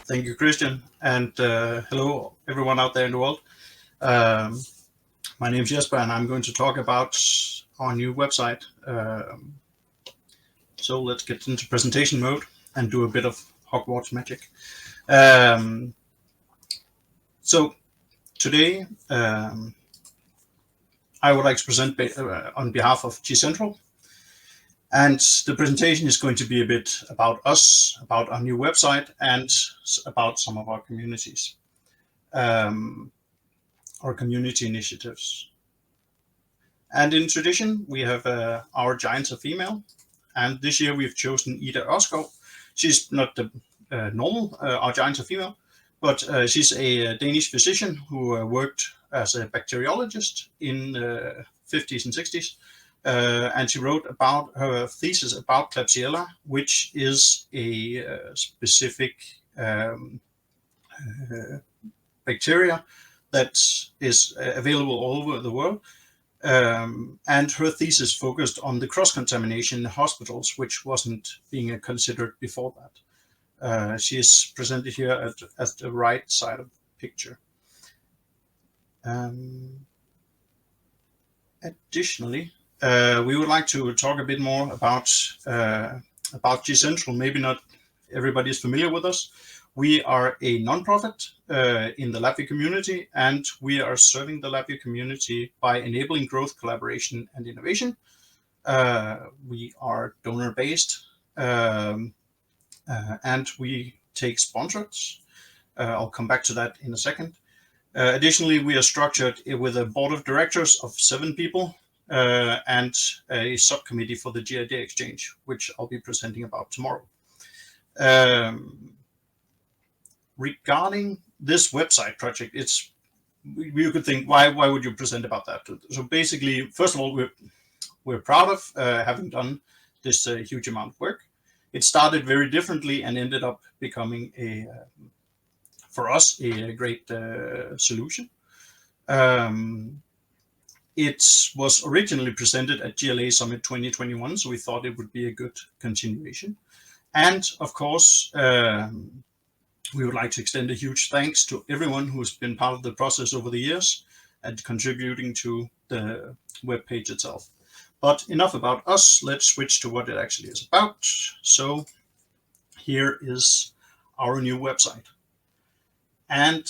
Thank you, Christian, and hello everyone out there in the world. My name is Jesper, and I'm going to talk about our new website. So let's get into presentation mode and do a bit of Hogwarts magic. So today I would like to present on behalf of GCentral. And the presentation is going to be a bit about us, about our new website, and about some of our communities, our community initiatives. And in tradition, we have our giants are female. And this year we've chosen Ida Ørskov. She's not the normal, our giants are female, but she's a Danish physician who worked as a bacteriologist in the 50s and 60s. And she wrote about her thesis about Klebsiella, which is a specific bacteria that is available all over the world. And her thesis focused on the cross-contamination in hospitals, which wasn't being considered before that. She is presented here at the right side of the picture. Additionally, we would like to talk a bit more about GCentral. Maybe not everybody is familiar with us. We are a non-profit in the LabVIEW community, and we are serving the LabVIEW community by enabling growth, collaboration, and innovation. We are donor-based, and we take sponsors. I'll come back to that in a second. Additionally, we are structured with a board of directors of 7 people. And a subcommittee for the GLA exchange, which I'll be presenting about tomorrow. Regarding this website project, you could think, why would you present about that? So basically, first of all, we're proud of having done this huge amount of work. It started very differently and ended up becoming for us a great solution. It was originally presented at GLA Summit 2021, so we thought it would be a good continuation. And of course, we would like to extend a huge thanks to everyone who's been part of the process over the years and contributing to the web page itself. But enough about us, let's switch to what it actually is about. So here is our new website. And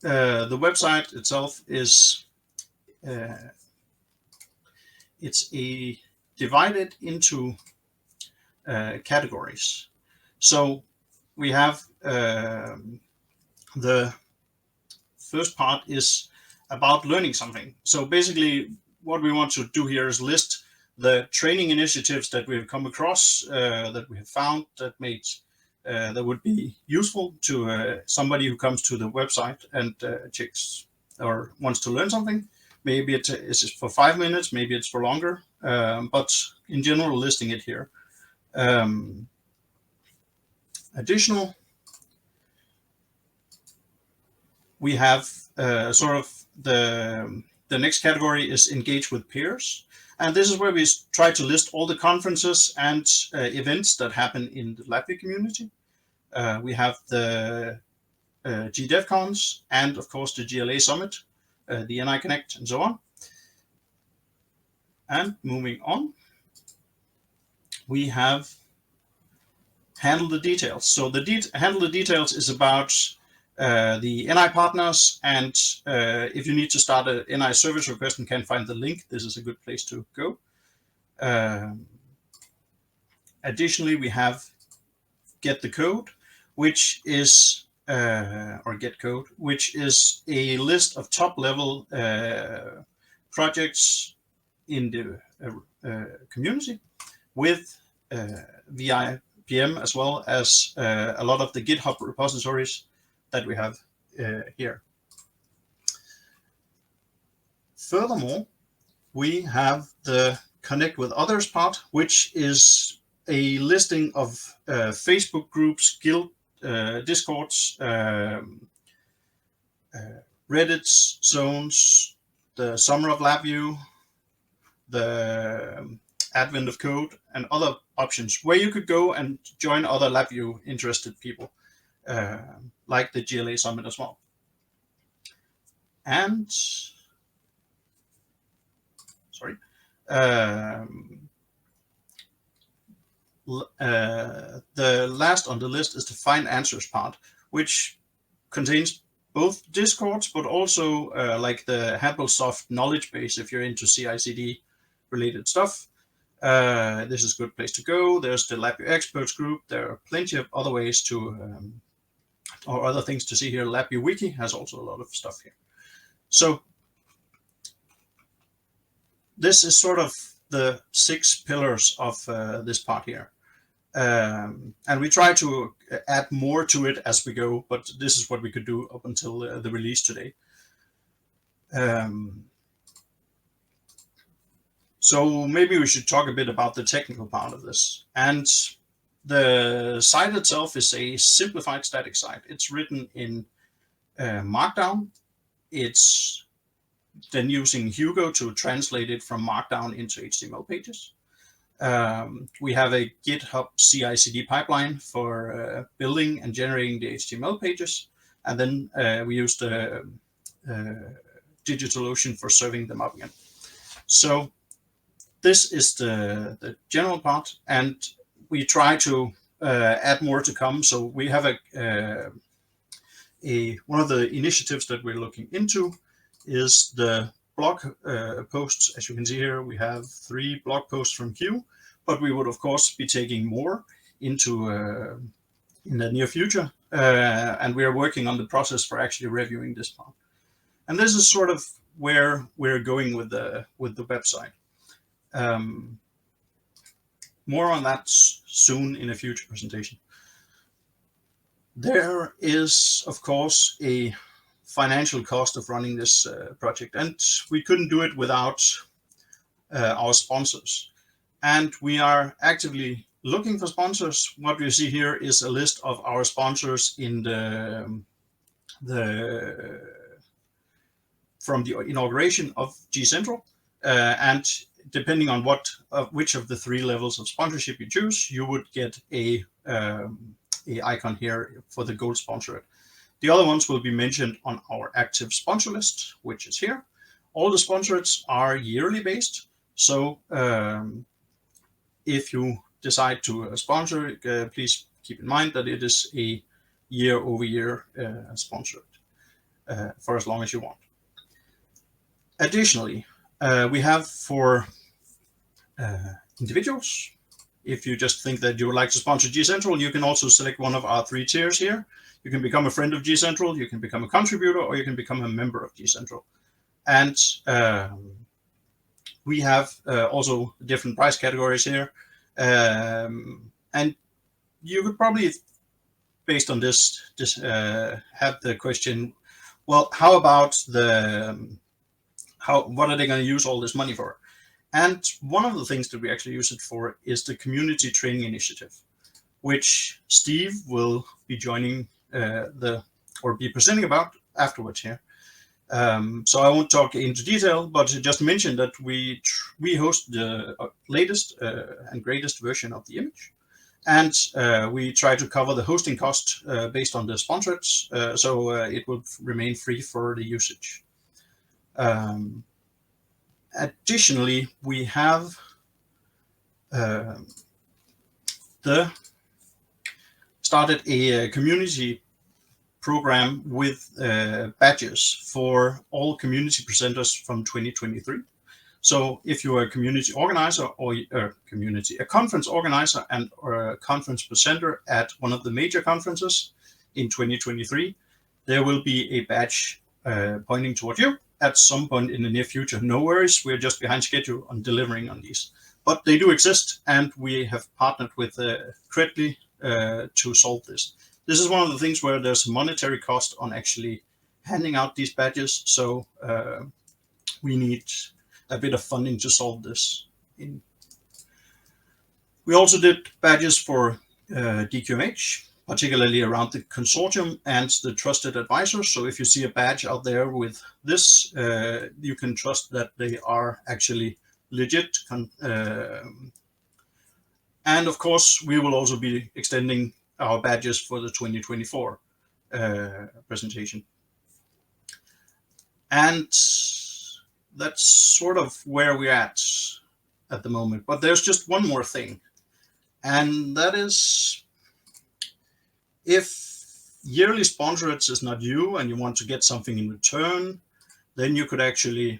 the website itself is it's divided into categories. So we have the first part is about learning something. So basically what we want to do here is list the training initiatives that we've come across, that we have found that would be useful to somebody who comes to the website and checks or wants to learn something. Maybe it is for 5 minutes, maybe it's for longer, but in general, listing it here. Additional, we have sort of the next category is engage with peers. And this is where we try to list all the conferences and events that happen in the LabVIEW community. We have the GDevCons and of course the GLA Summit, the NI Connect, and so on. And moving on, we have handle the details. So the handle the details is about the NI partners, and if you need to start an NI service request and can't find the link, this is a good place to go. Additionally, we have get the code, which is or get code, which is a list of top level projects in the community with VIPM, as well as a lot of the GitHub repositories that we have here. Furthermore, we have the connect with others part, which is a listing of Facebook groups, guild discords, Reddits, zones, the Summer of LabVIEW, advent of code and other options where you could go and join other LabVIEW interested people, like the GLA Summit as well. And sorry, the last on the list is the find answers part, which contains both Discords, but also like the Handlesoft knowledge base if you're into CI/CD related stuff. This is a good place to go. There's the LabVIEW experts group. There are plenty of other ways to, or other things to see here. LabVIEW Wiki has also a lot of stuff here. So this is sort of the 6 pillars of this part here. And we try to add more to it as we go, but this is what we could do up until the release today. So maybe we should talk a bit about the technical part of this. And the site itself is a simplified static site. It's written in Markdown. It's then using Hugo to translate it from Markdown into HTML pages. We have a GitHub CI/CD pipeline for building and generating the HTML pages, and then we use the DigitalOcean for serving them up again. So this is the general part, and we try to add more to come. So we have one of the initiatives that we're looking into is the blog posts. As you can see here, we have 3 blog posts from Q, but we would of course be taking more into in the near future, and we are working on the process for actually reviewing this part. And this is sort of where we're going with the website. More on that soon in a future presentation. There is, of course, a financial cost of running this project, and we couldn't do it without our sponsors. And we are actively looking for sponsors. What you see here is a list of our sponsors in from the inauguration of GCentral, and depending on which of the 3 levels of sponsorship you choose, you would get a icon here for the gold sponsorate. The other ones will be mentioned on our active sponsor list, which is here. All the sponsorates are yearly based. So if you decide to sponsor, please keep in mind that it is a year-over-year sponsorate for as long as you want. Additionally, we have for individuals, if you just think that you would like to sponsor GCentral, you can also select one of our 3 tiers here. You can become a friend of GCentral, you can become a contributor, or you can become a member of GCentral. And we have also different price categories here. And you could probably, based on this, have the question, well, how about what are they going to use all this money for? And one of the things that we actually use it for is the community training initiative, which Steve will be joining or be presenting about afterwards here. So I won't talk into detail, but just mention that we host the latest and greatest version of the image, and we try to cover the hosting cost based on the sponsorates, so it will remain free for the usage. Additionally, we have started a community program with badges for all community presenters from 2023. So if you are a community organizer or a conference organizer and or a conference presenter at one of the major conferences in 2023, there will be a badge pointing toward you at some point in the near future. No worries, we're just behind schedule on delivering on these. But they do exist, and we have partnered with Credly to solve this. This is one of the things where there's monetary cost on actually handing out these badges, so we need a bit of funding to solve this. We also did badges for DQMH, particularly around the consortium and the trusted advisors. So if you see a badge out there with this, you can trust that they are actually legit. And of course, we will also be extending our badges for the 2024 presentation. And that's sort of where we're at the moment. But there's just one more thing. And that is, if yearly sponsorates is not you and you want to get something in return, then you could actually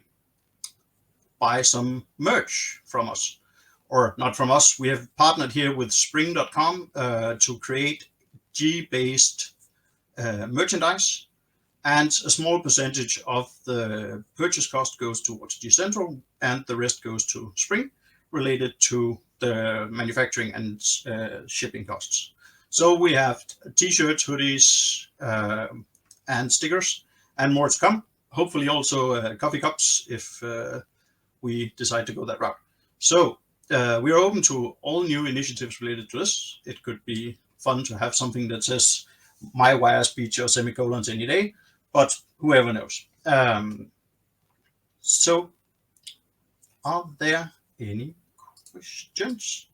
buy some merch from us. Or not from us. We have partnered here with spring.com to create G-based merchandise. And a small percentage of the purchase cost goes towards GCentral, and the rest goes to Spring, related to the manufacturing and shipping costs. So we have t-shirts, hoodies, and stickers, and more to come. Hopefully also coffee cups if we decide to go that route. So we are open to all new initiatives related to this. It could be fun to have something that says my wire speech or semicolons any day, but whoever knows. So are there any questions?